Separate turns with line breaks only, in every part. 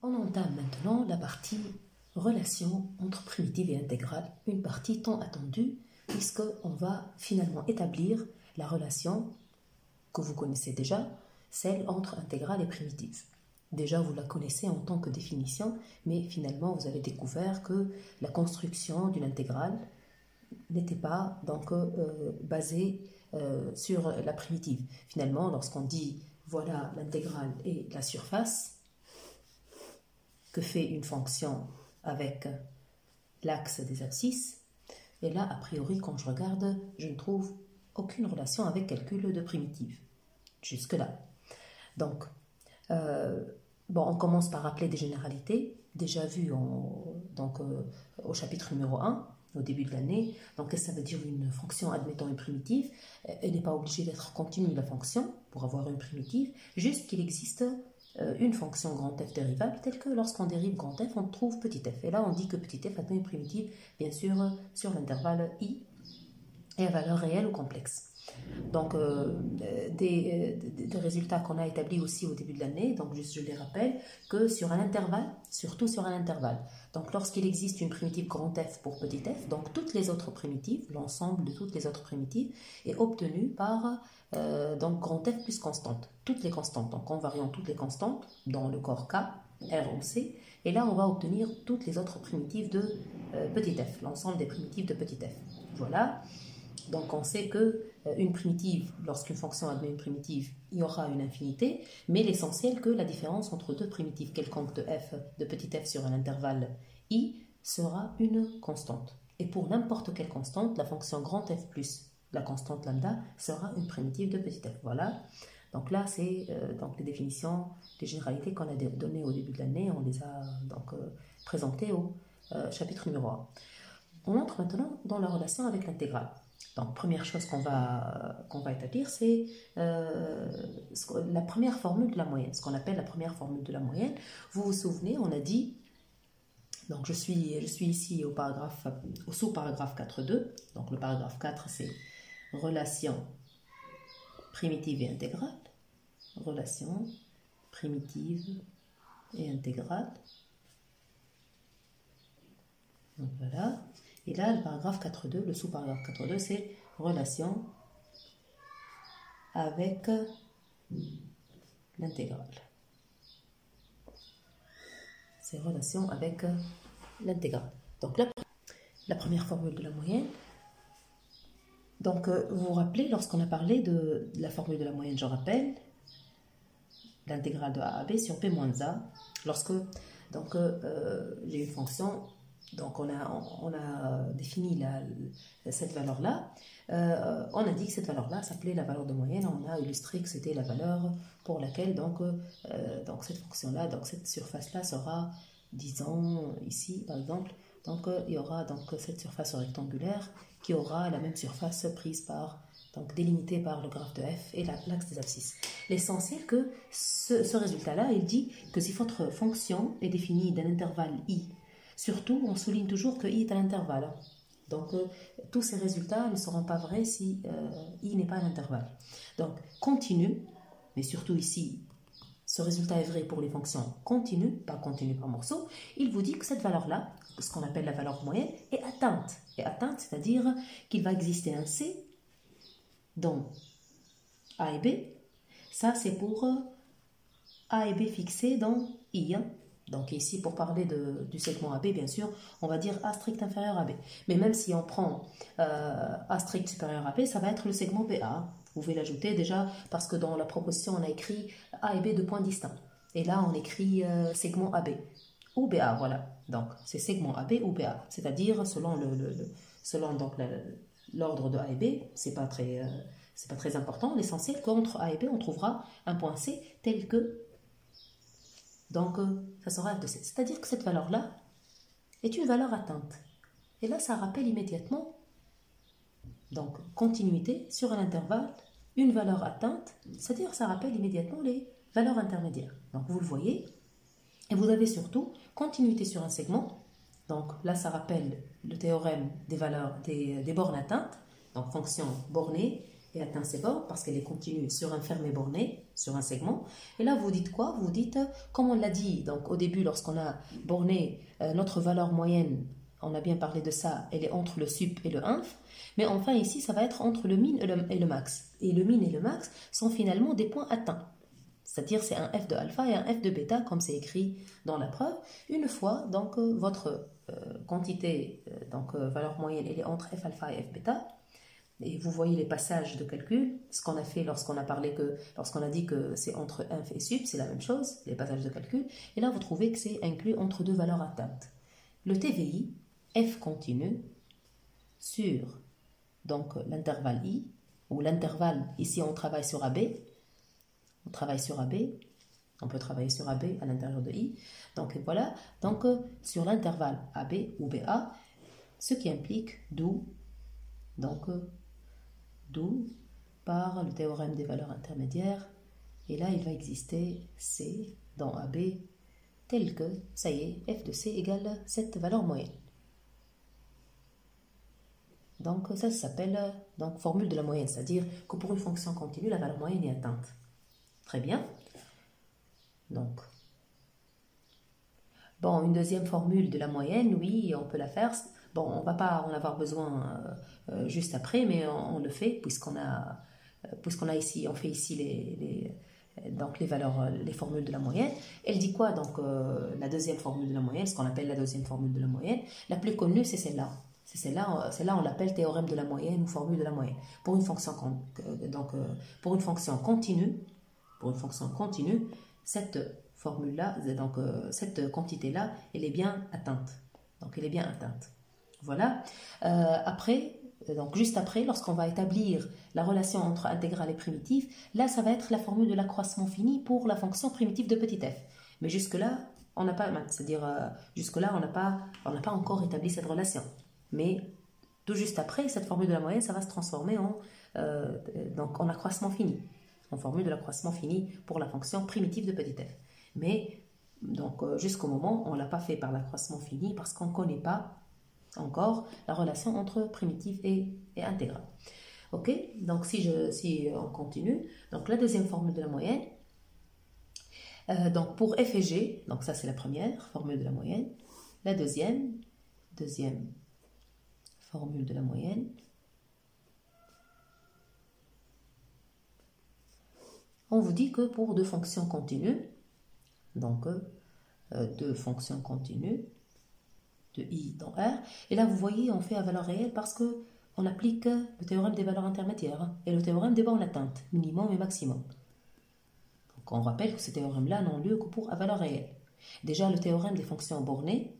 On entame maintenant la partie relation entre primitive et intégrale, une partie tant attendue puisqu'on va finalement établir la relation que vous connaissez déjà, celle entre intégrale et primitive. Déjà, vous la connaissez en tant que définition, mais finalement, vous avez découvert que la construction d'une intégrale n'était pas donc basée sur la primitive. Finalement, lorsqu'on dit voilà l'intégrale et la surface que fait une fonction avec l'axe des abscisses, et là, a priori, quand je regarde, je ne trouve aucune relation avec calcul de primitive. Jusque-là. Donc, on commence par rappeler des généralités, déjà vues au chapitre numéro 1, au début de l'année. Donc, qu'est-ce que ça veut dire une fonction admettant une primitive? Elle n'est pas obligée d'être continue, la fonction, pour avoir une primitive, juste qu'il existe une fonction grand F dérivable, telle que lorsqu'on dérive grand F, on trouve petit f. Et là, on dit que petit f admet une primitive, bien sûr, sur l'intervalle i, et à valeur réelle ou complexe. Donc, des résultats qu'on a établis aussi au début de l'année, donc je les rappelle, que sur un intervalle, surtout sur un intervalle, donc lorsqu'il existe une primitive grand F pour petit f, donc toutes les autres primitives, l'ensemble de toutes les autres primitives, est obtenu par donc grand F plus constante, toutes les constantes, donc en variant toutes les constantes dans le corps K, R ou C, et là on va obtenir toutes les autres primitives de petit f, l'ensemble des primitives de petit f. Voilà. Donc on sait que une primitive, lorsqu'une fonction admet une primitive, il y aura une infinité, mais l'essentiel que la différence entre deux primitives quelconques de f, de petit f sur un intervalle i, sera une constante. Et pour n'importe quelle constante, la fonction grand F plus la constante lambda sera une primitive de petit f. Voilà. Donc là, c'est donc les définitions, les généralités qu'on a données au début de l'année, on les a donc présentées au chapitre numéro 1. On entre maintenant dans la relation avec l'intégrale. Donc, première chose qu'on va établir, c'est la première formule de la moyenne, ce qu'on appelle la première formule de la moyenne. Vous vous souvenez, on a dit, donc je suis ici au sous-paragraphe 4.2, donc le paragraphe 4, c'est relation primitive et intégrale, relation primitive et intégrale. Donc voilà. Et là, le paragraphe 4.2, le sous-paragraphe 4.2, c'est relation avec l'intégrale. C'est relation avec l'intégrale. Donc la première formule de la moyenne. Donc vous vous rappelez, lorsqu'on a parlé de la formule de la moyenne, je rappelle, l'intégrale de a à b sur b moins a, lorsque j'ai une fonction. Donc, on a défini cette valeur-là. On a dit que cette valeur-là s'appelait la valeur de moyenne. On a illustré que c'était la valeur pour laquelle donc cette fonction-là, donc cette surface-là sera, disons ici par exemple, donc il y aura donc cette surface rectangulaire qui aura la même surface prise par, donc délimitée par le graphe de f et l'axe des abscisses. L'essentiel que ce résultat-là, il dit que si votre fonction est définie d'un intervalle i, surtout, on souligne toujours que i est à l'intervalle. Donc, tous ces résultats ne seront pas vrais si i n'est pas à l'intervalle. Donc, continu, mais surtout ici, ce résultat est vrai pour les fonctions continues, pas continues par morceau. Il vous dit que cette valeur-là, ce qu'on appelle la valeur moyenne, est atteinte. Et atteinte, c'est-à-dire qu'il va exister un C dans A et B. Ça, c'est pour A et B fixés dans I. Donc ici, pour parler du segment AB, bien sûr, on va dire A strict inférieur à B. Mais même si on prend A strict supérieur à B, ça va être le segment BA. Vous pouvez l'ajouter déjà parce que dans la proposition, on a écrit A et B de points distincts. Et là, on écrit segment AB ou BA, voilà. Donc, c'est segment AB ou BA. C'est-à-dire, selon l'ordre de A et B, c'est pas très important. L'essentiel, qu'entre A et B, on trouvera un point C tel que... Donc, ça sera f de c. C'est-à-dire que cette valeur-là est une valeur atteinte. Et là, ça rappelle immédiatement, donc, continuité sur un intervalle, une valeur atteinte, c'est-à-dire que ça rappelle immédiatement les valeurs intermédiaires. Donc, vous le voyez. Et vous avez surtout continuité sur un segment. Donc, là, ça rappelle le théorème des valeurs des bornes atteintes. Donc, fonction bornée et atteint ses bornes parce qu'elle est continue sur un fermé borné, sur un segment. Et là, vous dites quoi? Vous dites, comme on l'a dit, donc au début, lorsqu'on a borné notre valeur moyenne, on a bien parlé de ça, elle est entre le sup et le inf. Mais enfin, ici, ça va être entre le min et le max. Et le min et le max sont finalement des points atteints. C'est-à-dire, c'est un f de alpha et un f de bêta, comme c'est écrit dans la preuve. Une fois, donc, votre quantité, valeur moyenne, elle est entre f alpha et f bêta. Et vous voyez les passages de calcul, ce qu'on a fait lorsqu'on a dit que c'est entre inf et sup, c'est la même chose, les passages de calcul. Et là, vous trouvez que c'est inclus entre deux valeurs atteintes. Le TVI, f continu, sur donc l'intervalle i, ou l'intervalle, ici on travaille sur AB, on travaille sur AB, on peut travailler sur AB à l'intérieur de i. Donc voilà, donc sur l'intervalle AB ou BA, ce qui implique d'où par le théorème des valeurs intermédiaires, et là il va exister C dans AB tel que, ça y est, f de C égale cette valeur moyenne. Donc ça s'appelle donc formule de la moyenne, c'est-à-dire que pour une fonction continue, la valeur moyenne est atteinte. Très bien. Donc, bon, une deuxième formule de la moyenne, oui, on peut la faire. Bon, on ne va pas en avoir besoin juste après, mais on le fait puisqu'on a ici, on fait ici les valeurs, les formules de la moyenne. Elle dit quoi donc la deuxième formule de la moyenne, ce qu'on appelle la deuxième formule de la moyenne. La plus connue, c'est celle-là. Celle-là, on l'appelle théorème de la moyenne ou formule de la moyenne. Pour une fonction continue, cette formule-là, donc cette quantité-là, elle est bien atteinte. Donc elle est bien atteinte. Voilà. Juste après, lorsqu'on va établir la relation entre intégrale et primitive, là, ça va être la formule de l'accroissement fini pour la fonction primitive de petit f. Mais jusque-là, on n'a pas, jusque-là, on n'a pas encore établi cette relation. Mais tout juste après, cette formule de la moyenne, ça va se transformer en accroissement fini, en formule de l'accroissement fini pour la fonction primitive de petit f. Mais donc jusqu'au moment, on ne l'a pas fait par l'accroissement fini parce qu'on ne connaît pas encore la relation entre primitive et intégrale. Ok, donc si on continue, donc la deuxième formule de la moyenne, donc pour f et g, donc ça c'est la première formule de la moyenne, la deuxième formule de la moyenne, on vous dit que pour deux fonctions continues, donc deux fonctions continues de i dans R, et là vous voyez on fait à valeur réelle parce que on applique le théorème des valeurs intermédiaires et le théorème des bornes atteintes, minimum et maximum. Donc on rappelle que ces théorèmes-là n'ont lieu que pour à valeur réelle. Déjà le théorème des fonctions bornées,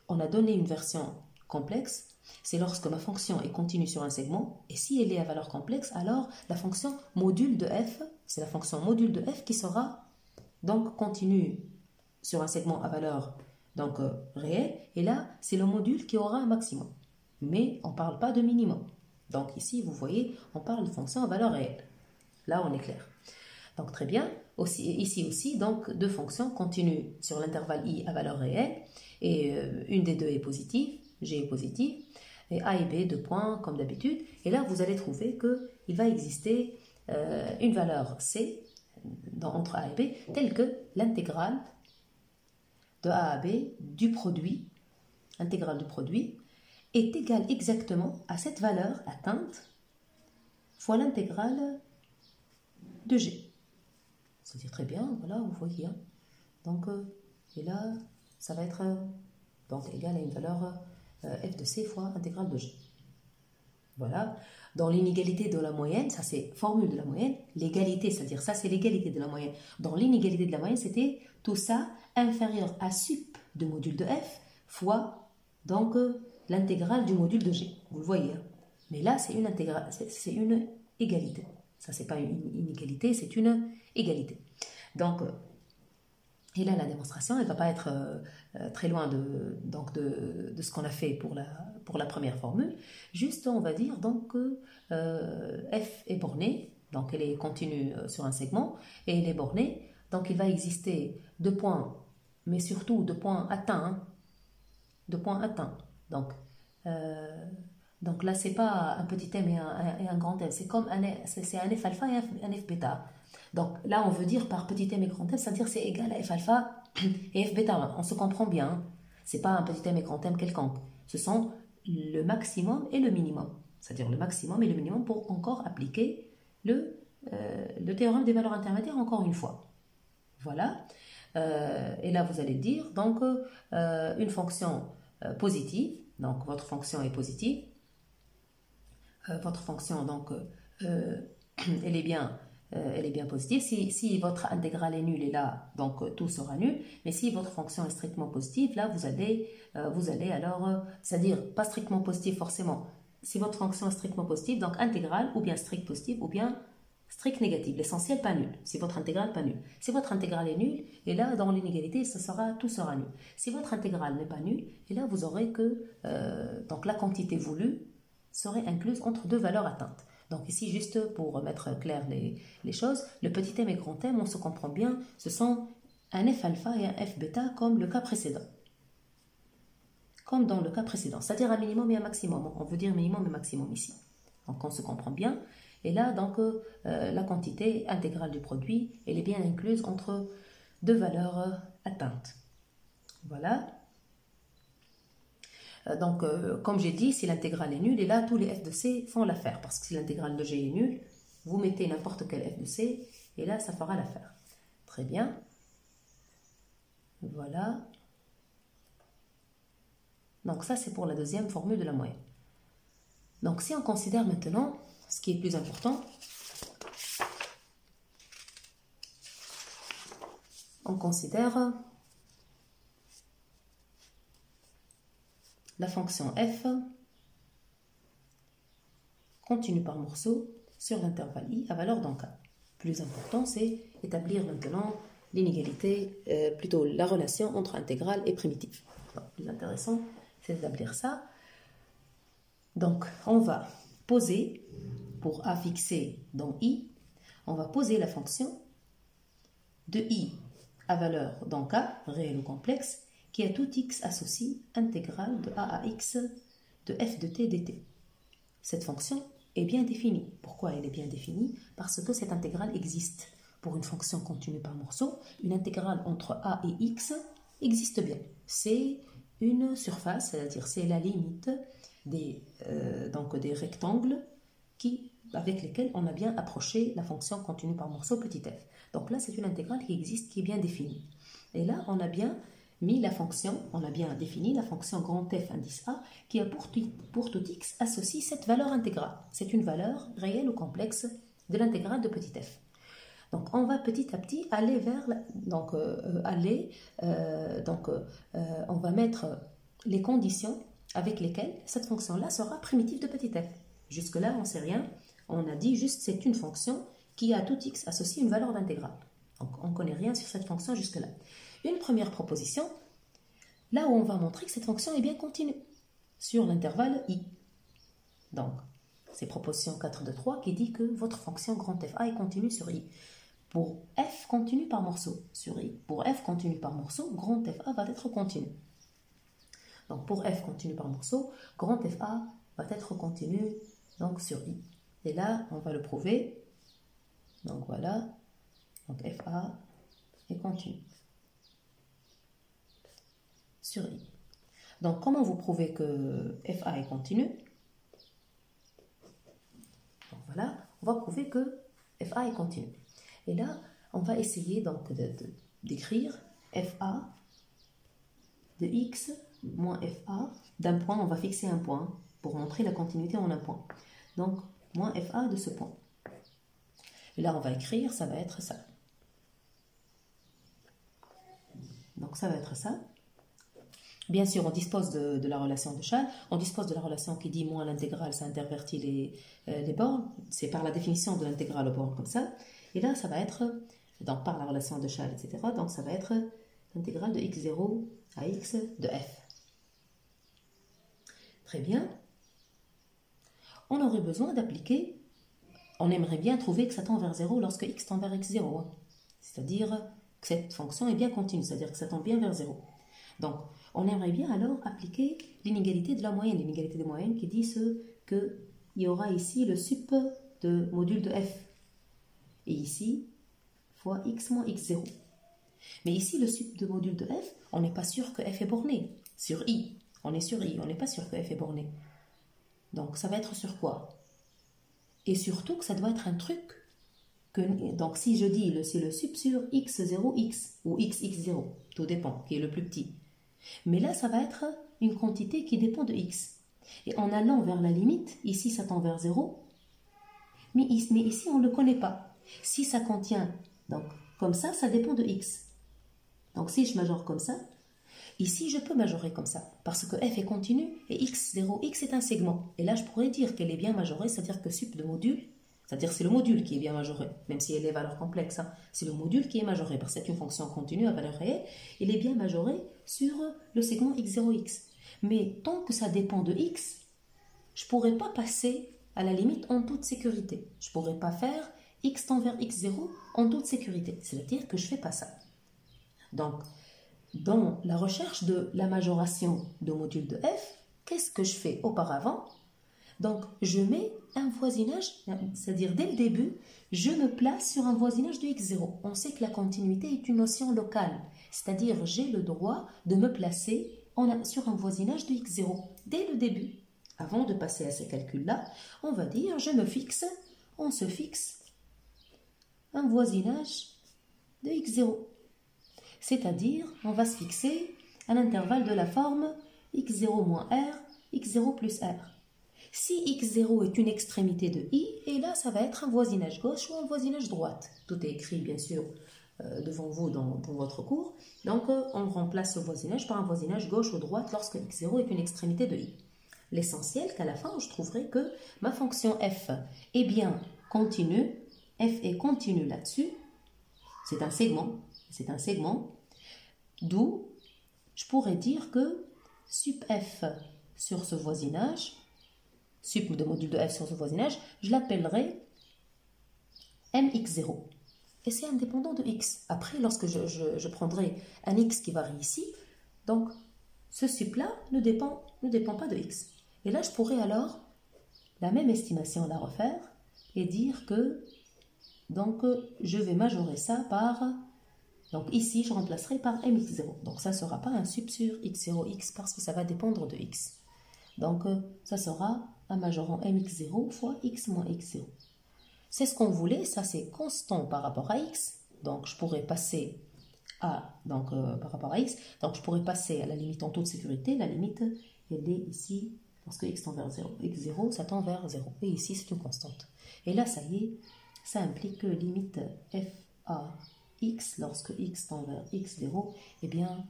on a donné une version complexe, c'est lorsque ma fonction est continue sur un segment, et si elle est à valeur complexe, alors la fonction module de f, c'est la fonction module de f qui sera donc continue sur un segment à valeur réelle, et là c'est le module qui aura un maximum. Mais on ne parle pas de minimum. Donc ici, vous voyez, on parle de fonction à valeur réelle. Là, on est clair. Donc très bien. Ici aussi, donc deux fonctions continuent sur l'intervalle i à valeur réelle, et une des deux est positive, g est positive, et a et b, deux points comme d'habitude. Et là, vous allez trouver qu'il va exister une valeur c entre a et b, telle que l'intégrale de a à b du produit, intégrale du produit, est égale exactement à cette valeur atteinte fois l'intégrale de g. C'est-à-dire très bien, voilà, vous voyez. Hein. Donc, et là, ça va être égal à une valeur f de c fois intégrale de g. Voilà. Dans l'inégalité de la moyenne, ça c'est formule de la moyenne, l'égalité, c'est-à-dire ça c'est l'égalité de la moyenne. Dans l'inégalité de la moyenne, c'était tout ça inférieur à sup de module de f fois donc l'intégrale du module de g. Vous le voyez. Hein. Mais là, c'est une intégrale, c'est une égalité. Ça, c'est pas une inégalité, c'est une égalité. Donc, et là, la démonstration, elle ne va pas être très loin de ce qu'on a fait pour la première formule. Juste, on va dire donc que f est bornée, donc elle est continue sur un segment, et elle est bornée, donc il va exister deux points, mais surtout deux points atteints. Deux points atteints. Donc, Donc là, c'est pas un petit m et un grand m, c'est comme c'est un f alpha et un f bêta. Donc là, on veut dire par petit m et grand m, c'est-à-dire c'est égal à f alpha et f bêta. On se comprend bien. Hein. C'est pas un petit m et grand m quelconque. Ce sont le maximum et le minimum. C'est-à-dire le maximum et le minimum pour encore appliquer le théorème des valeurs intermédiaires encore une fois. Voilà. Et là, vous allez dire, donc, une fonction positive, donc votre fonction est positive, votre fonction, donc, elle est bien positive. Si votre intégrale est nulle, et là, donc, tout sera nul. Mais si votre fonction est strictement positive, là, vous allez alors, c'est-à-dire pas strictement positive forcément. Si votre fonction est strictement positive, donc intégrale, ou bien strict positive, ou bien strict négative. L'essentiel, pas nul. Si votre intégrale, pas nul. Si votre intégrale est nulle, et là, dans l'inégalité, tout sera nul. Si votre intégrale n'est pas nulle, et là, vous aurez que donc la quantité voulue serait incluse entre deux valeurs atteintes. Donc ici, juste pour mettre clair les choses, le petit m et grand m, on se comprend bien, ce sont un f alpha et un f bêta comme le cas précédent. Comme dans le cas précédent, c'est-à-dire un minimum et un maximum. On veut dire minimum et maximum ici. Donc on se comprend bien. Et là, donc, la quantité intégrale du produit, elle est bien incluse entre deux valeurs atteintes. Voilà. Donc, comme j'ai dit, si l'intégrale est nulle, et là, tous les f de c font l'affaire. Parce que si l'intégrale de g est nulle, vous mettez n'importe quel f de c, et là, ça fera l'affaire. Très bien. Voilà. Donc, ça, c'est pour la deuxième formule de la moyenne. Donc, si on considère maintenant ce qui est plus important, on considère la fonction f continue par morceau sur l'intervalle i à valeur d'en k. Plus important, c'est établir maintenant l'inégalité, plutôt la relation entre intégrale et primitive. Donc, plus intéressant, c'est d'établir ça. Donc, on va poser, pour a fixé dans i, on va poser la fonction de i à valeur dans k, réel ou complexe, qui a tout x associé intégrale de a à x de f de t dt. Cette fonction est bien définie. Pourquoi elle est bien définie? Parce que cette intégrale existe. Pour une fonction continue par morceau, une intégrale entre a et x existe bien. C'est une surface, c'est-à-dire c'est la limite des rectangles avec lesquels on a bien approché la fonction continue par morceau petit f. Donc là, c'est une intégrale qui existe, qui est bien définie. Et là, on a bien mis la fonction, on a bien défini la fonction grand f indice a qui a pour tout x associe cette valeur intégrale. C'est une valeur réelle ou complexe de l'intégrale de petit f. Donc on va petit à petit aller vers, on va mettre les conditions avec lesquelles cette fonction-là sera primitive de petit f. Jusque-là, on ne sait rien. On a dit juste c'est une fonction qui a à tout x associé une valeur d'intégrale. Donc on ne connaît rien sur cette fonction jusque-là. Une première proposition, là où on va montrer que cette fonction est bien continue sur l'intervalle i. Donc, c'est proposition 4 de 3 qui dit que votre fonction grand f(a) est continue sur i. Pour f continue par morceau sur i, pour f continue par morceau, grand f(a) va être continu. Donc, pour f continue par morceau, grand f(a) va être continu donc, sur i. Et là, on va le prouver. Donc, voilà. Donc, f(a) est continu sur i. Donc, comment vous prouvez que f(a) est continu? Donc, voilà, on va prouver que f(a) est continu. Et là, on va essayer donc d'écrire f(a) de x moins f(a) d'un point. On va fixer un point pour montrer la continuité en un point. Donc, moins f(a) de ce point. Et là, on va écrire, ça va être ça. Donc, ça va être ça. Bien sûr, on dispose de la relation de Chasles, on dispose de la relation qui dit moins l'intégrale, ça intervertit les bornes, c'est par la définition de l'intégrale aux bornes comme ça. Et là, ça va être, donc par la relation de Chasles, etc., donc ça va être l'intégrale de x0 à x de f. Très bien. On aurait besoin d'appliquer, on aimerait bien trouver que ça tend vers 0 lorsque x tend vers x0, c'est-à-dire que cette fonction est bien continue, c'est-à-dire que ça tend bien vers 0. Donc, on aimerait bien alors appliquer l'inégalité de la moyenne. L'inégalité de moyenne qui dit qu'il y aura ici le sup de module de f. Et ici, fois x moins x0. Mais ici, le sup de module de f, on n'est pas sûr que f est borné. Sur i, on est sur i, on n'est pas sûr que f est borné. Donc, ça va être sur quoi? Et surtout que ça doit être un truc donc si je dis c'est le sup sur x0x ou xx0, tout dépend, qui est le plus petit. Mais là, ça va être une quantité qui dépend de x. Et en allant vers la limite, ici ça tend vers 0, mais ici on ne le connaît pas. Si ça contient, donc comme ça dépend de x. Donc si je majore comme ça, ici je peux majorer comme ça, parce que f est continu et x0x est un segment. Et là je pourrais dire qu'elle est bien majorée, c'est-à-dire que sup de module, c'est-à-dire c'est le module qui est bien majoré, même si elle est valeur complexe. Hein. C'est le module qui est majoré, parce que c'est une fonction continue à valeur réelle. Il est bien majoré sur le segment x0x. Mais tant que ça dépend de x, je ne pourrais pas passer à la limite en toute sécurité. Je ne pourrais pas faire x tend vers x0 en toute sécurité. C'est-à-dire que je ne fais pas ça. Donc, dans la recherche de la majoration de module de f, qu'est-ce que je fais auparavant? Donc, je mets un voisinage, c'est-à-dire dès le début, je me place sur un voisinage de x0. On sait que la continuité est une notion locale, c'est-à-dire j'ai le droit de me placer sur un voisinage de x0 dès le début. Avant de passer à ces calculs-là, on va dire on se fixe un voisinage de x0. C'est-à-dire, on va se fixer à l'intervalle de la forme x0 moins r, x0 plus r. Si x0 est une extrémité de i, et là, ça va être un voisinage gauche ou un voisinage droite. Tout est écrit, bien sûr, devant vous dans votre cours. Donc, on remplace ce voisinage par un voisinage gauche ou droite lorsque x0 est une extrémité de i. L'essentiel, qu'à la fin, je trouverai que ma fonction f est bien continue. F est continue là-dessus. C'est un segment. D'où je pourrais dire que sup f sur ce voisinage, sup de module de f sur ce voisinage, je l'appellerai mx0. Et c'est indépendant de x. Après, lorsque je prendrai un x qui varie ici, donc ce sup-là ne dépend pas de x. Et là, je pourrais alors la même estimation la refaire et dire que donc je vais majorer ça par... Donc ici, je remplacerai par mx0. Donc ça ne sera pas un sup sur x0x parce que ça va dépendre de x. Donc ça sera un majorant mx0 fois x moins x0. C'est ce qu'on voulait, ça c'est constant par rapport à x. Donc je pourrais passer par rapport à x, donc je pourrais passer à la limite en toute sécurité. La limite, elle est ici, lorsque x tend vers 0. x0, ça tend vers 0. Et ici, c'est une constante. Et là, ça y est, ça implique que limite f à x, lorsque x tend vers x0, eh bien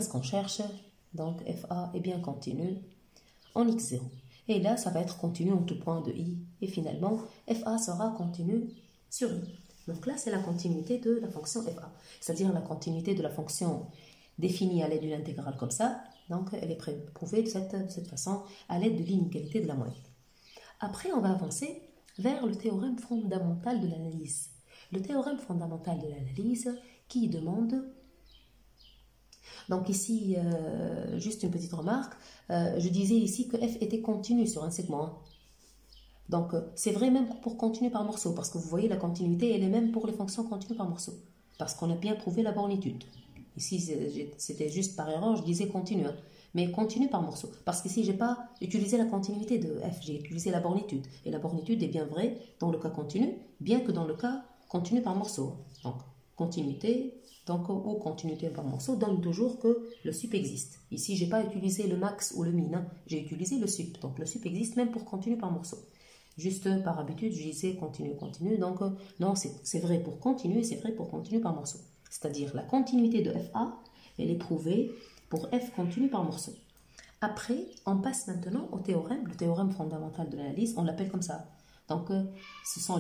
ce qu'on cherche, donc fa est bien continu en x0. Et là, ça va être continu en tout point de i. Et finalement, fa sera continu sur i. Donc là, c'est la continuité de la fonction fa. C'est-à-dire la continuité de la fonction définie à l'aide d'une intégrale comme ça. Donc, elle est prouvée de cette façon à l'aide de l'inégalité de la moyenne. Après, on va avancer vers le théorème fondamental de l'analyse. Le théorème fondamental de l'analyse qui demande... Donc ici, juste une petite remarque, je disais ici que f était continu sur un segment. Donc c'est vrai même pour continu par morceau, parce que vous voyez la continuité, elle est même pour les fonctions continues par morceau, parce qu'on a bien prouvé la bornitude. Ici, c'était juste par erreur, je disais continu, hein, mais continu par morceau, parce qu'ici, je n'ai pas utilisé la continuité de f, j'ai utilisé la bornitude, et la bornitude est bien vraie dans le cas continu, bien que dans le cas continu par morceau. Donc continuité... Donc, ou continuité par morceau, donne toujours que le sup existe. Ici, je n'ai pas utilisé le max ou le min, hein. J'ai utilisé le sup. Donc, le sup existe même pour continu par morceau. Juste par habitude, je disais continu. Donc, non, c'est vrai pour continu et c'est vrai pour continu par morceau. C'est-à-dire, la continuité de fa, elle est prouvée pour f continu par morceau. Après, on passe maintenant au théorème, le théorème fondamental de l'analyse, on l'appelle comme ça. Donc, ce sont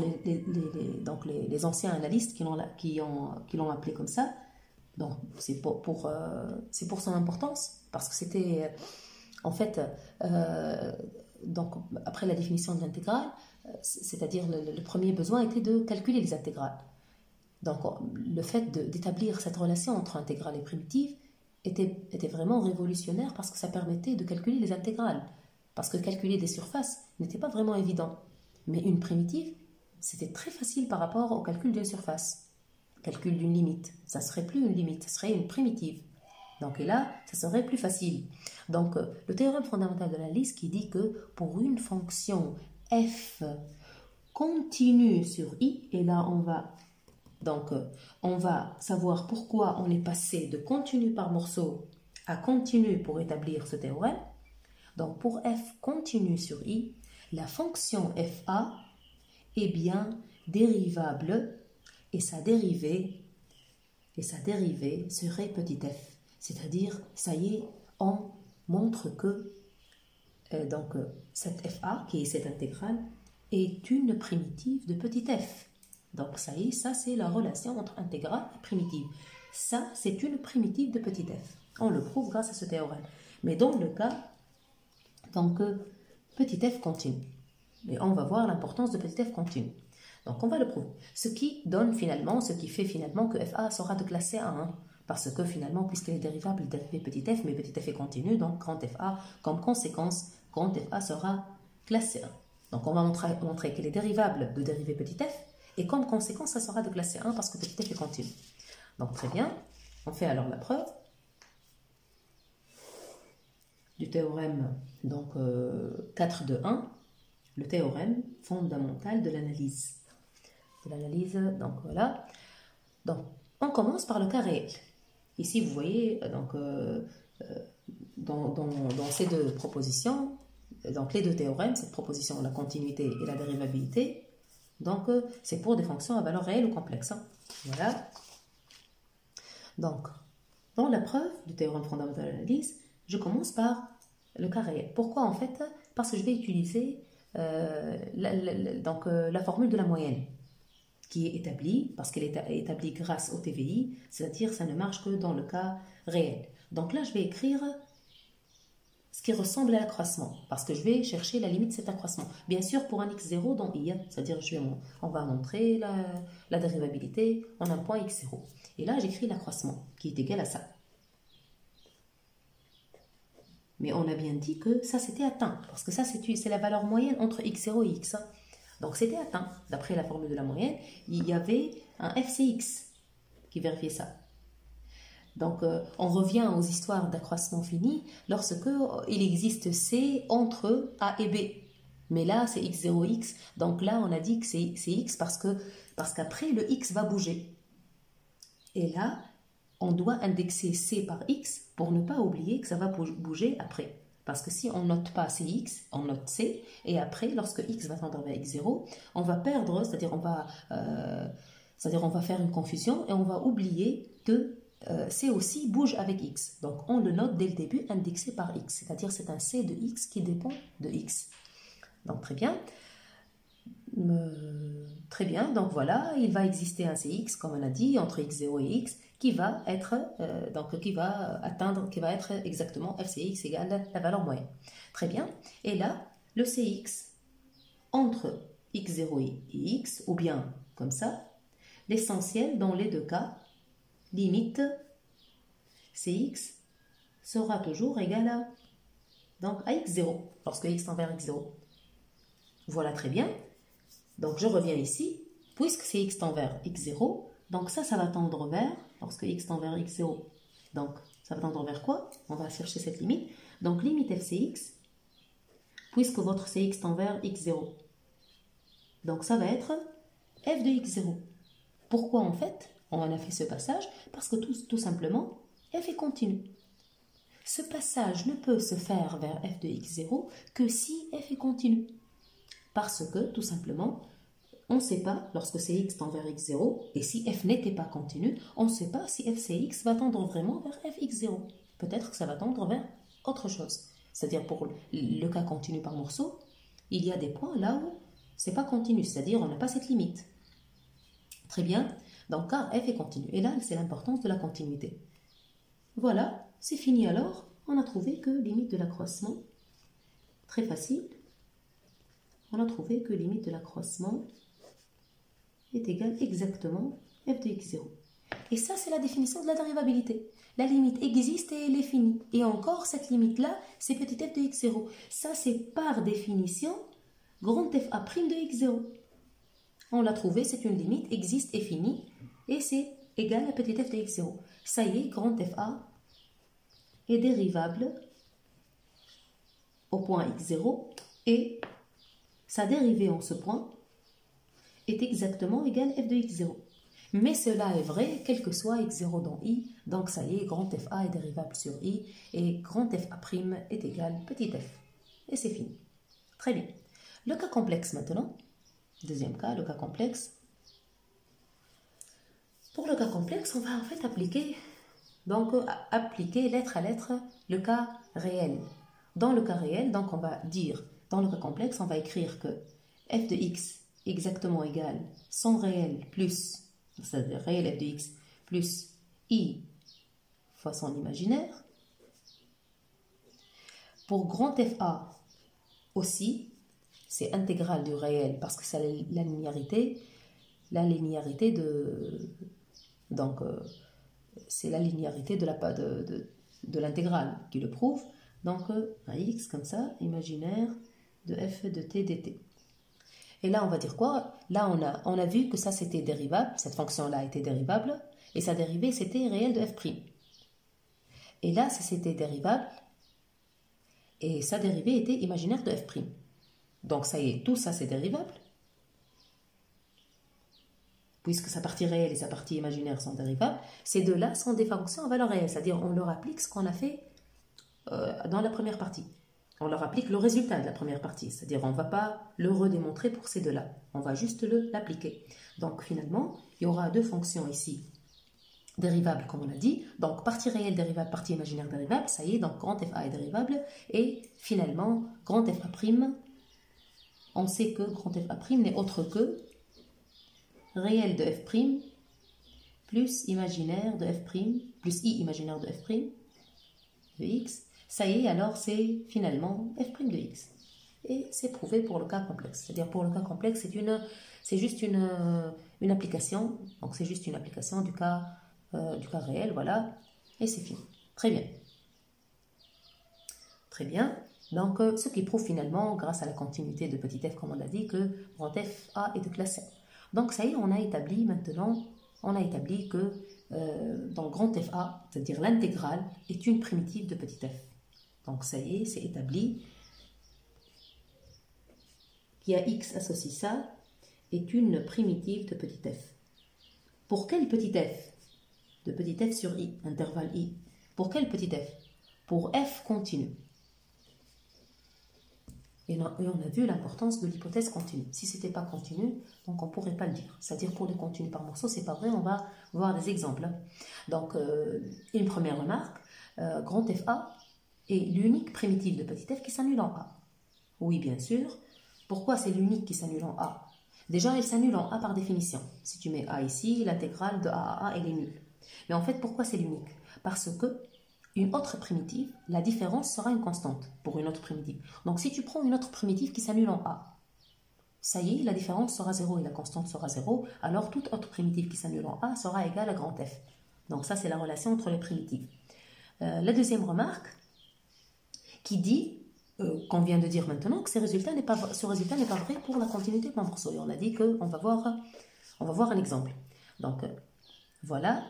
les anciens analystes qui l'ont appelé comme ça. Donc, c'est pour son importance, parce que c'était, en fait, donc, après la définition de l'intégrale, c'est-à-dire le premier besoin était de calculer les intégrales. Donc, le fait d'établir cette relation entre intégrale et primitive était vraiment révolutionnaire parce que ça permettait de calculer les intégrales. Parce que calculer des surfaces n'était pas vraiment évident. Mais une primitive, c'était très facile par rapport au calcul d'une surface. Calcul d'une limite. Ça ne serait plus une limite, ça serait une primitive. Donc, et là, ça serait plus facile. Donc, le théorème fondamental de l'analyse qui dit que pour une fonction f continue sur i, et là, on va savoir pourquoi on est passé de continu par morceau à continu pour établir ce théorème. Donc, pour f continue sur i, la fonction fa est bien dérivable et sa dérivée serait petit f. C'est-à-dire, ça y est, on montre que cette fa, qui est cette intégrale, est une primitive de petit f. Donc, ça y est, ça c'est la relation entre intégrale et primitive. Ça, c'est une primitive de petit f. On le prouve grâce à ce théorème. Mais dans le cas, petit f continue. Et on va voir l'importance de petit f continue. Donc, on va le prouver. Ce qui fait finalement que fa sera de classe C1. Parce que finalement, puisqu'elle est dérivable, dérivée petit f, mais petit f est continu, donc grand fa, comme conséquence, grand fa sera classe C1. Donc, on va montrer qu'elle est dérivable de dérivée petit f, et comme conséquence, ça sera de classe C1 parce que petit f est continu. Donc, très bien. On fait alors la preuve du théorème 4 de 1, le théorème fondamental de l'analyse. Donc voilà. Donc, on commence par le cas réel. Ici, vous voyez, dans ces deux propositions, donc les deux théorèmes, cette proposition, la continuité et la dérivabilité, donc c'est pour des fonctions à valeur réelle ou complexe. Voilà. Donc, dans la preuve du théorème fondamental de l'analyse, je commence par le cas réel. Pourquoi en fait? Parce que je vais utiliser la formule de la moyenne qui est établie, parce qu'elle est établie grâce au TVI, c'est-à-dire ça ne marche que dans le cas réel. Donc là, je vais écrire ce qui ressemble à l'accroissement, parce que je vais chercher la limite de cet accroissement. Bien sûr, pour un x0 dans I, c'est-à-dire on va montrer la dérivabilité en un point x0. Et là, j'écris l'accroissement, qui est égal à ça. Mais on a bien dit que ça, c'était atteint, parce que ça, c'est la valeur moyenne entre x0 et x. Donc, c'était atteint. D'après la formule de la moyenne, il y avait un FCX qui vérifiait ça. Donc, on revient aux histoires d'accroissement fini lorsque il existe C entre A et B. Mais là, c'est x0x. Donc là, on a dit que c'est x parce qu'après, le x va bouger. Et là, on doit indexer C par x pour ne pas oublier que ça va bouger après. Parce que si on note pas Cx, on note C, et après, lorsque x va tendre vers x0, on va perdre, c'est-à-dire on va faire une confusion et on va oublier que C aussi bouge avec x. Donc on le note dès le début indexé par x, c'est-à-dire c'est un C de x qui dépend de x. Donc très bien. Donc voilà, il va exister un Cx, comme on a dit, entre x0 et x, qui va être exactement FCX égale la valeur moyenne. Très bien. Et là, le Cx entre x0 et x, ou bien comme ça, l'essentiel dans les deux cas, limite Cx sera toujours égal à x0, lorsque x tend vers x0. Voilà très bien. Donc je reviens ici, puisque c'est x tend vers x0, donc ça va tendre vers, lorsque x tend vers x0, donc ça va tendre vers quoi? On va chercher cette limite. Donc limite fcx, puisque votre cx tend vers x0. Donc ça va être f de x0. Pourquoi en fait on a fait ce passage? Parce que tout simplement, f est continu. Ce passage ne peut se faire vers f de x0 que si f est continu. Parce que, tout simplement, on ne sait pas, lorsque Cx tend vers x0, et si f n'était pas continu, on ne sait pas si fcx va tendre vraiment vers fx0. Peut-être que ça va tendre vers autre chose. C'est-à-dire, pour le cas continu par morceau, il y a des points là où ce n'est pas continu, c'est-à-dire on n'a pas cette limite. Très bien, donc car f est continu. Et là, c'est l'importance de la continuité. Voilà, c'est fini alors. On a trouvé que limite de l'accroissement, très facile, on a trouvé que limite de l'accroissement est égale exactement f de x0. Et ça, c'est la définition de la dérivabilité. La limite existe et elle est finie. Et encore, cette limite-là, c'est petit f de x0. Ça, c'est par définition grand FA' de x0. On l'a trouvé, c'est une limite, existe et finie. Et c'est égal à petit f de x0. Ça y est, grand FA est dérivable au point x0 et sa dérivée en ce point est exactement égale f de x0. Mais cela est vrai quel que soit x0 dans i, donc ça y est, grand FA est dérivable sur i et grand FA' est égal petit f. Et c'est fini. Très bien. Le cas complexe maintenant, deuxième cas, le cas complexe. Pour le cas complexe, on va en fait appliquer lettre à lettre le cas réel. Dans le cas réel, donc on va dire, dans le cas complexe, on va écrire que f de x exactement égal son réel plus, c'est-à-dire réel f de x plus i fois son imaginaire. Pour grand FA aussi, c'est intégral du réel parce que c'est la linéarité de... Donc, c'est la linéarité de l'intégrale qui le prouve. Donc, un x comme ça, imaginaire de f de t dt. Et là, on va dire quoi? Là, on a vu que ça, c'était dérivable. Cette fonction-là était dérivable. Et sa dérivée, c'était réel de f'. Et là, c'était dérivable. Et sa dérivée était imaginaire de f'. Donc, ça y est, tout ça, c'est dérivable. Puisque sa partie réelle et sa partie imaginaire sont dérivables. Ces deux-là sont des fonctions à valeur réelle. C'est-à-dire, on leur applique ce qu'on a fait dans la première partie. On leur applique le résultat de la première partie. C'est-à-dire, on ne va pas le redémontrer pour ces deux-là. On va juste l'appliquer. Donc, finalement, il y aura deux fonctions ici dérivables, comme on l'a dit. Donc, partie réelle dérivable, partie imaginaire dérivable. Ça y est, donc grand FA est dérivable. Et finalement, grand FA', on sait que grand FA' n'est autre que réel de f' plus imaginaire de f', plus i imaginaire de f' de x. Ça y est, alors c'est finalement f' de x. Et c'est prouvé pour le cas complexe. C'est-à-dire pour le cas complexe, c'est juste une application. Donc c'est juste une application du cas réel, voilà. Et c'est fini. Très bien. Très bien. Donc ce qui prouve finalement, grâce à la continuité de petit f, comme on l'a dit, que grand FA est de classe M. Donc ça y est, on a établi que dans grand FA, c'est-à-dire l'intégrale, est une primitive de petit f. Donc ça y est, c'est établi. Qui a x associe ça est une primitive de petit f. Pour quel petit f? De petit f sur i, intervalle i. Pour quel petit f? Pour f continu. Et on a vu l'importance de l'hypothèse continue. Si ce n'était pas continu, donc on ne pourrait pas le dire. C'est-à-dire pour les continus par morceau, c'est pas vrai, on va voir des exemples. Donc, une première remarque, grand FA est l'unique primitive de petit f qui s'annule en A. Oui, bien sûr. Pourquoi c'est l'unique qui s'annule en A? Déjà, elle s'annule en A par définition. Si tu mets A ici, l'intégrale de A à A, elle est nulle. Mais en fait, pourquoi c'est l'unique? Parce que une autre primitive, la différence sera une constante pour une autre primitive. Donc si tu prends une autre primitive qui s'annule en A, ça y est, la différence sera 0 et la constante sera 0, alors toute autre primitive qui s'annule en A sera égale à grand F. Donc ça, c'est la relation entre les primitives. La deuxième remarque, qui dit, qu'on vient de dire maintenant, que ce résultat n'est pas vrai pour la continuité par morceau. Et on a dit qu'on va voir un exemple. Donc voilà.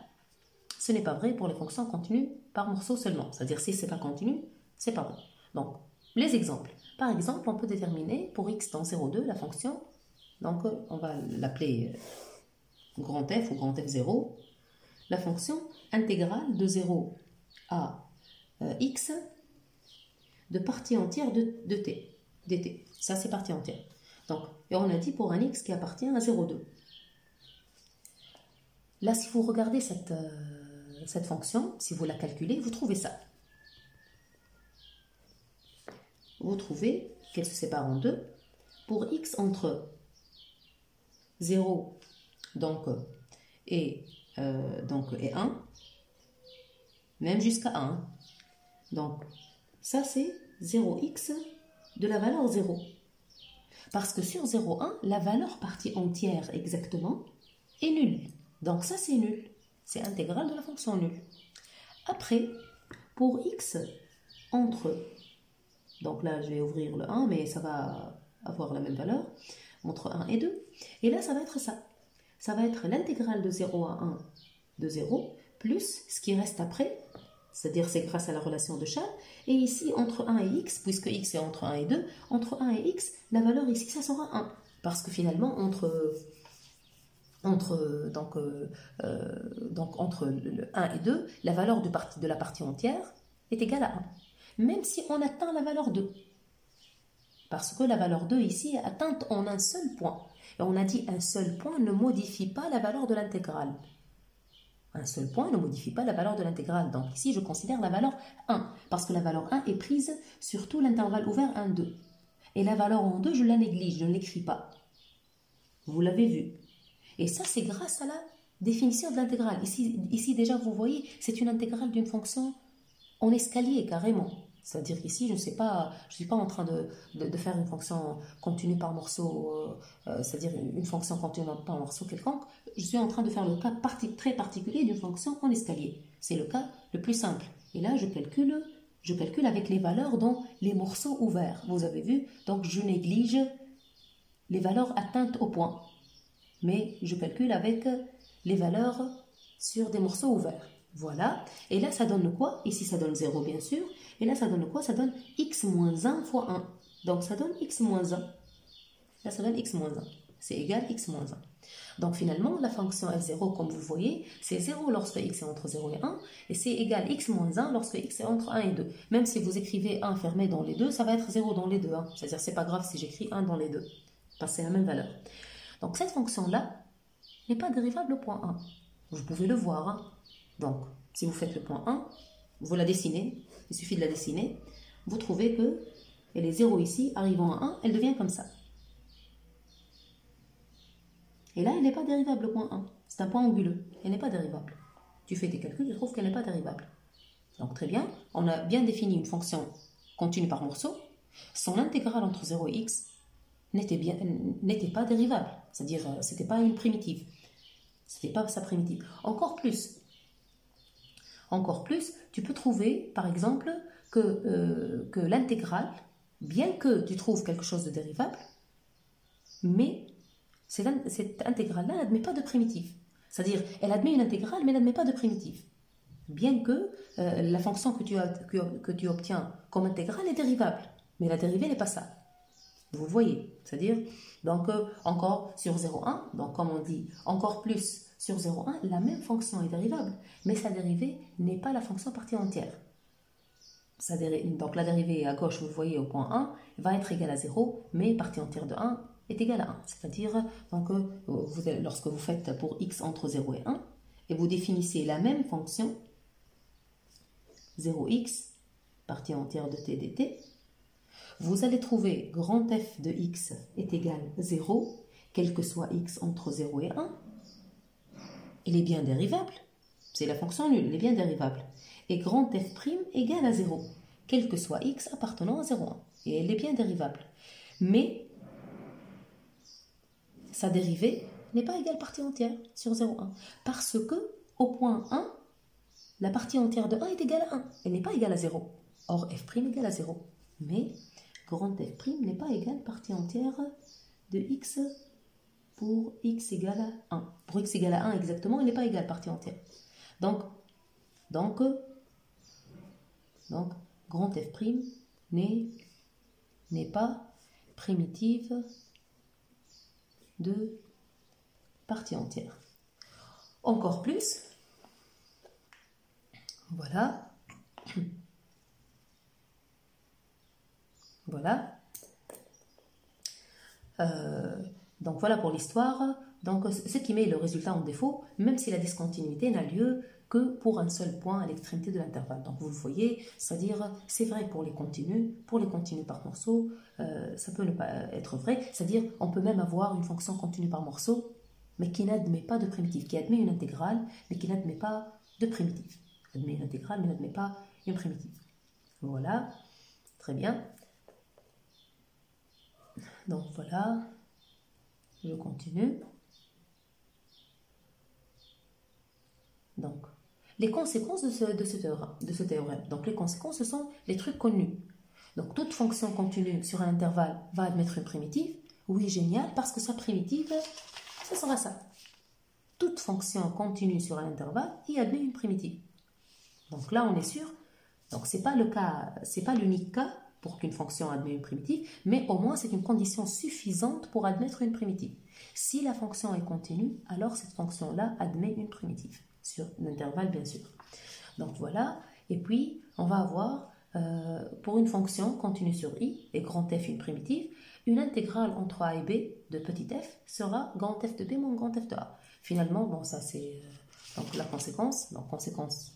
Ce n'est pas vrai pour les fonctions continues par morceau seulement. C'est-à-dire, si ce n'est pas continu, ce n'est pas vrai. Donc, les exemples. Par exemple, on peut déterminer pour x dans 0,2 la fonction, donc on va l'appeler grand f ou grand f0, la fonction intégrale de 0 à x de partie entière de t, dt. Ça, c'est partie entière. Donc, et on a dit pour un x qui appartient à 0,2. Là, si vous regardez cette fonction, si vous la calculez, vous trouvez ça. Vous trouvez qu'elle se sépare en deux. Pour x entre 0 et 1, même jusqu'à 1. Donc, ça c'est 0x de la valeur 0. Parce que sur 0,1, la valeur partie entière exactement est nulle. Donc ça c'est nul. C'est intégrale de la fonction nulle. Après, pour x entre, donc là je vais ouvrir le 1, mais ça va avoir la même valeur, entre 1 et 2. Et là, ça va être ça. Ça va être l'intégrale de 0 à 1 de 0, plus ce qui reste après, c'est-à-dire c'est grâce à la relation de Charles. Et ici, entre 1 et x, puisque x est entre 1 et 2, entre 1 et x, la valeur ici, ça sera 1. Parce que finalement, entre le 1 et 2, la valeur de la partie entière est égale à 1. Même si on atteint la valeur 2. Parce que la valeur 2 ici est atteinte en un seul point. Et on a dit un seul point ne modifie pas la valeur de l'intégrale. Un seul point ne modifie pas la valeur de l'intégrale. Donc ici, je considère la valeur 1. Parce que la valeur 1 est prise sur tout l'intervalle ouvert 1, 2. Et la valeur en 2, je la néglige, je ne l'écris pas. Vous l'avez vu. Et ça, c'est grâce à la définition de l'intégrale. Ici, déjà, vous voyez, c'est une intégrale d'une fonction en escalier, carrément. C'est-à-dire qu'ici, je ne suis pas en train de faire une fonction continue par morceau, c'est-à-dire une fonction continue par morceau quelconque. Je suis en train de faire le cas très particulier d'une fonction en escalier. C'est le cas le plus simple. Et là, je calcule avec les valeurs dans les morceaux ouverts. Vous avez vu? Donc, je néglige les valeurs atteintes au point. Mais je calcule avec les valeurs sur des morceaux ouverts. Voilà. Et là, ça donne quoi? Ici, ça donne 0, bien sûr. Et là, ça donne quoi? Ça donne x moins 1 fois 1. Donc, ça donne x moins 1. Là, ça donne x moins 1. C'est égal x moins 1. Donc, finalement, la fonction f0, comme vous voyez, c'est 0 lorsque x est entre 0 et 1. Et c'est égal x moins 1 lorsque x est entre 1 et 2. Même si vous écrivez 1 fermé dans les deux, ça va être 0 dans les deux. Hein. C'est-à-dire, c'est pas grave si j'écris 1 dans les deux. Parce que c'est la même valeur. Donc, cette fonction-là n'est pas dérivable au point 1. Vous pouvez le voir. Hein. Donc, si vous faites le point 1, vous la dessinez. Il suffit de la dessiner. Vous trouvez que elle est 0 ici. Arrivant à 1, elle devient comme ça. Et là, elle n'est pas dérivable au point 1. C'est un point anguleux. Elle n'est pas dérivable. Tu fais tes calculs, tu trouves qu'elle n'est pas dérivable. Donc, très bien. On a bien défini une fonction continue par morceau. Son intégrale entre 0 et x n'était pas dérivable. C'est-à-dire, ce n'était pas une primitive. Ce n'était pas sa primitive. Encore plus, tu peux trouver, par exemple, que l'intégrale, bien que tu trouves quelque chose de dérivable, mais cette intégrale-là n'admet pas de primitive. C'est-à-dire, elle admet une intégrale, mais elle n'admet pas de primitive. Bien que la fonction que tu obtiens comme intégrale est dérivable, mais la dérivée n'est pas ça. Vous voyez, c'est-à-dire, donc encore sur 0,1, donc comme on dit, encore plus sur 0,1, la même fonction est dérivable, mais sa dérivée n'est pas la fonction partie entière. Donc la dérivée à gauche, vous le voyez au point 1, va être égale à 0, mais partie entière de 1 est égale à 1. C'est-à-dire, donc, lorsque vous faites pour x entre 0 et 1, et vous définissez la même fonction, 0x, partie entière de t dt, vous allez trouver grand f de x est égal à 0, quel que soit x entre 0 et 1. Il est bien dérivable. C'est la fonction nulle, il est bien dérivable. Et grand f' égale à 0, quel que soit x appartenant à 0,1. Et elle est bien dérivable. Mais sa dérivée n'est pas égale partie entière sur 0,1. Parce que au point 1, la partie entière de 1 est égale à 1. Elle n'est pas égale à 0. Or, f' égale à 0. Mais grand f' n'est pas égal partie entière de x pour x égale à 1. Pour x égale à 1 exactement, il n'est pas égal partie entière. Donc grand f' n'est pas primitive de partie entière. Encore plus, voilà. Voilà. Donc voilà pour l'histoire. Donc ce qui met le résultat en défaut, même si la discontinuité n'a lieu que pour un seul point à l'extrémité de l'intervalle. Donc vous le voyez, c'est-à-dire c'est vrai pour les continus par morceau, ça peut ne pas être vrai. C'est-à-dire on peut même avoir une fonction continue par morceau, mais qui n'admet pas de primitive, qui admet une intégrale, mais qui n'admet pas de primitive. Admet une intégrale, mais n'admet pas une primitive. Voilà, très bien. Donc voilà, je continue. Donc, les conséquences de ce théorème. Donc, les conséquences, ce sont les trucs connus. Donc, toute fonction continue sur un intervalle va admettre une primitive. Oui, génial, parce que sa primitive, ce sera ça. Toute fonction continue sur un intervalle y admet une primitive. Donc là, on est sûr. Donc, ce n'est pas le cas, c'est pas l'unique cas pour qu'une fonction admet une primitive, mais au moins, c'est une condition suffisante pour admettre une primitive. Si la fonction est continue, alors cette fonction-là admet une primitive, sur l'intervalle, bien sûr. Donc, voilà. Et puis, on va avoir, pour une fonction continue sur i, et grand F une primitive, une intégrale entre a et b de petit f sera grand F de b moins grand F de a. Finalement, bon, ça c'est donc la conséquence. Donc, conséquence.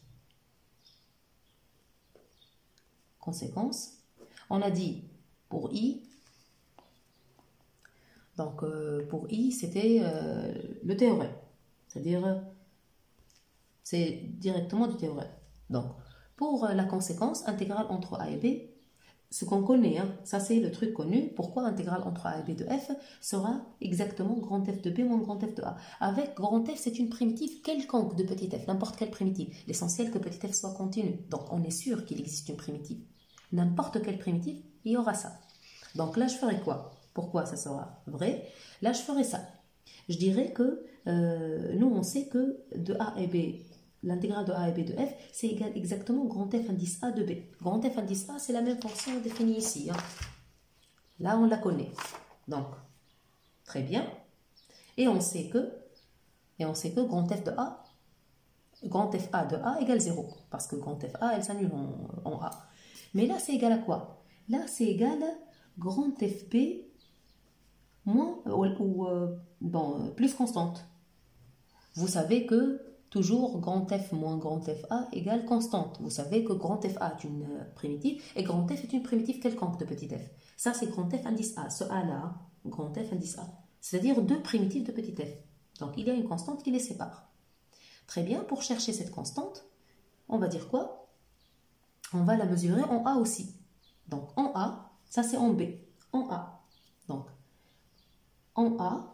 On a dit pour i, donc pour i, c'était le théorème. C'est-à-dire, c'est directement du théorème. Donc, pour la conséquence, intégrale entre a et b, ce qu'on connaît, hein, ça c'est le truc connu. Pourquoi intégrale entre a et b de f sera exactement grand F de b moins grand F de a. Avec grand F, c'est une primitive quelconque de petit f, n'importe quelle primitive. L'essentiel que petit f soit continu. Donc on est sûr qu'il existe une primitive. N'importe quelle primitive, il y aura ça. Donc là, je ferai quoi? Pourquoi ça sera vrai? Là, je ferai ça. Je dirais que nous, on sait que de a et b, l'intégrale de a et b de f, c'est égal exactement grand F indice a de b. Grand F indice a, c'est la même fonction définie ici. Hein. Là, on la connaît. Donc, très bien. Et on sait que grand F de a, grand F a de a égale 0. Parce que grand F a, elle s'annule en a. Mais là, c'est égal à quoi? Là, c'est égal à grand FP moins plus constante. Vous savez que toujours grand F moins grand FA égale constante. Vous savez que grand FA est une primitive et grand F est une primitive quelconque de petit f. Ça, c'est grand F indice A. Ce A-là, grand F indice A. C'est-à-dire deux primitives de petit f. Donc, il y a une constante qui les sépare. Très bien, pour chercher cette constante, on va dire quoi? On va la mesurer en A aussi. Donc, en A, ça c'est en B. En A. Donc, en A,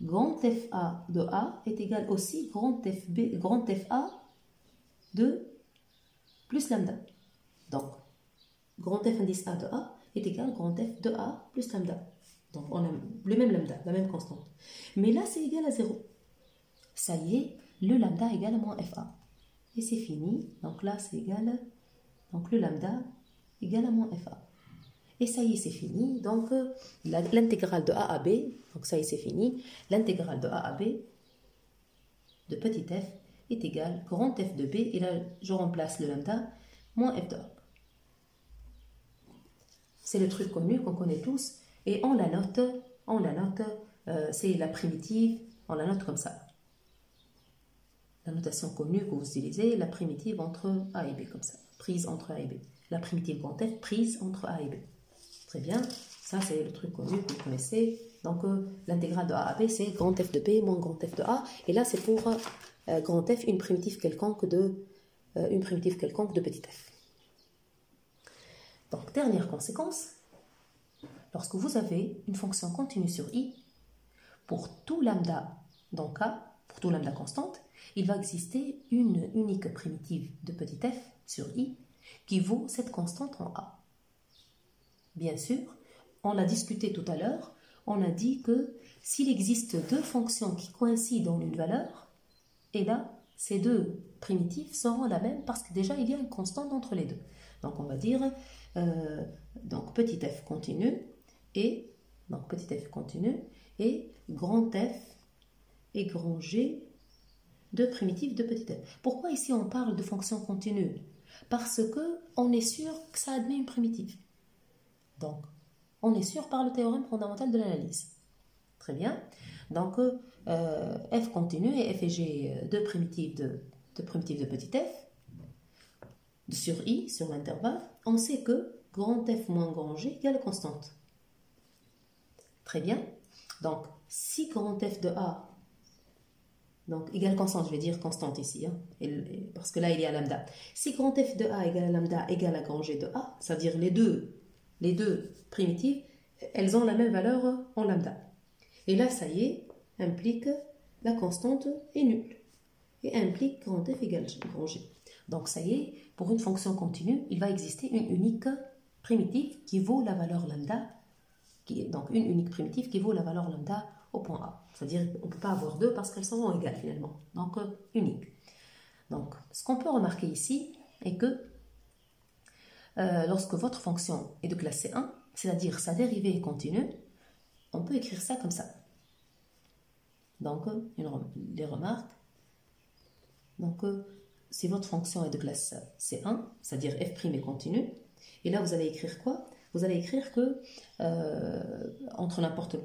grand FA de A est égal aussi grand FA de plus lambda. Donc, grand F indice A de A est égal grand F de A plus lambda. Donc, on a le même lambda, la même constante. Mais là, c'est égal à 0. Ça y est, le lambda égale à moins FA. Et c'est fini. Donc là, c'est égal, donc le lambda égale à moins FA. Et ça y est, c'est fini. Donc, l'intégrale de A à B, donc ça y est, c'est fini. L'intégrale de A à B de petit f est égale grand F de B. Et là, je remplace le lambda moins F de A. C'est le truc connu qu'on connaît tous. Et on la note, c'est la primitive, on la note comme ça. La notation connue que vous utilisez, la primitive entre A et B, comme ça. Prise entre A et B. La primitive grand F prise entre A et B. Très bien, ça c'est le truc connu que vous connaissez. Donc l'intégrale de A à B, c'est grand F de B moins grand F de A. Et là, c'est pour grand F, une primitive quelconque de petit f. Donc, dernière conséquence, lorsque vous avez une fonction continue sur i, pour tout lambda dans K, pour tout lambda constante, il va exister une unique primitive de petit f sur i qui vaut cette constante en A. Bien sûr, on l'a discuté tout à l'heure, on a dit que s'il existe deux fonctions qui coïncident en une valeur, et là, ces deux primitives seront la même parce que déjà il y a une constante entre les deux. Donc on va dire donc petit f continu et grand F et grand G de primitives de petit f. Pourquoi ici on parle de fonction continue? Parce que on est sûr que ça admet une primitive. Donc, on est sûr par le théorème fondamental de l'analyse. Très bien. Donc, f continue et f et g deux primitives de petit f sur i, sur l'intervalle. On sait que grand F moins grand G égale constante. Très bien. Donc, si grand F de A, donc égale constante, je vais dire constante ici, hein, parce que là, il y a lambda. Si grand F de A égale à lambda égale à grand G de A, c'est-à-dire les deux primitives, elles ont la même valeur en lambda. Et là, ça y est, implique la constante est nulle. et implique grand F égale grand G. Donc ça y est, pour une fonction continue, il va exister une unique primitive qui vaut la valeur lambda, donc une unique primitive qui vaut la valeur lambda au point A. C'est-à-dire qu'on ne peut pas avoir deux parce qu'elles seront égales finalement. Donc unique. Donc ce qu'on peut remarquer ici est que lorsque votre fonction est de classe C1, c'est-à-dire sa dérivée est continue, on peut écrire ça comme ça. Donc les remarques. Donc si votre fonction est de classe C1, c'est-à-dire f' est continue, et là vous allez écrire quoi? Vous allez écrire que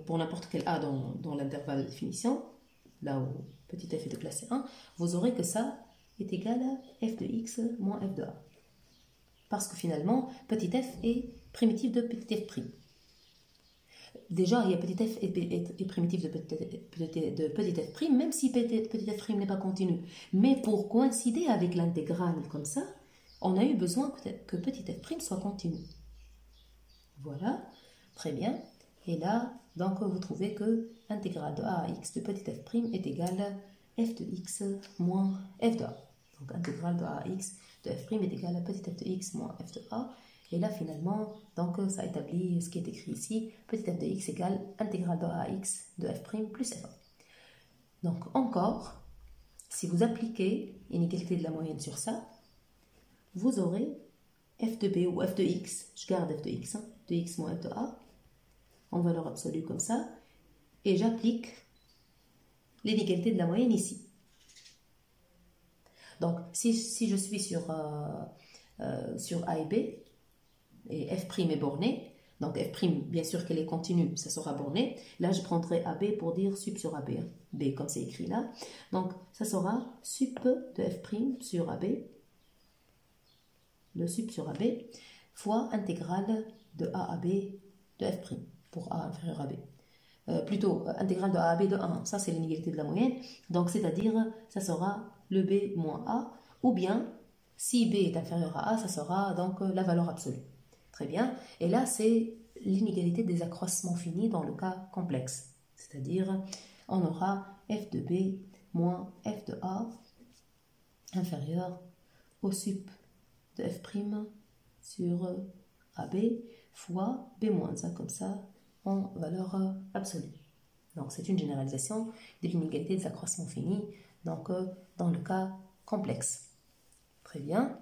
pour n'importe quel A dans l'intervalle de définition, là où petit f est de classe C1, vous aurez que ça est égal à f de x moins f de A. Parce que finalement, petit f est primitif de petit f'. Déjà, il y a petit f est primitif de petit f', même si petit f' n'est pas continu. Mais pour coïncider avec l'intégrale comme ça, on a eu besoin que petit f' soit continu. Voilà, très bien. Et là, donc, vous trouvez que l'intégrale de a à x de petit f' est égale à f de x moins f de a. Donc, l'intégrale de a à x de f' est égale à petit f de x moins f de a. Et là, finalement, donc, ça établit ce qui est écrit ici. Petit f de x égale intégrale de a à x de f' plus f1. Donc, encore, si vous appliquez l'inégalité de la moyenne sur ça, vous aurez f de b ou f de x, je garde f de x, de x moins f de a, en valeur absolue comme ça, et j'applique l'inégalité de la moyenne ici. Donc, si je suis sur A et B, et f' est borné, donc f', bien sûr qu'elle est continue, ça sera borné. Là, je prendrai AB pour dire sup sur AB, B comme c'est écrit là. Donc, ça sera sup de f' sur AB, le sup sur AB, fois intégrale de A à B de f', pour A inférieur à B. Plutôt, intégrale de A à B de 1, ça c'est l'inégalité de la moyenne. Donc, c'est-à-dire, ça sera le B moins A, ou bien, si B est inférieur à A, ça sera donc la valeur absolue. Très bien. Et là, c'est l'inégalité des accroissements finis dans le cas complexe. C'est-à-dire, on aura f de B moins f de A inférieur au sup de f' sur AB fois B moins 1, comme ça, en valeur absolue. Donc, c'est une généralisation de l'inégalité des accroissements finis, donc dans le cas complexe. Très bien.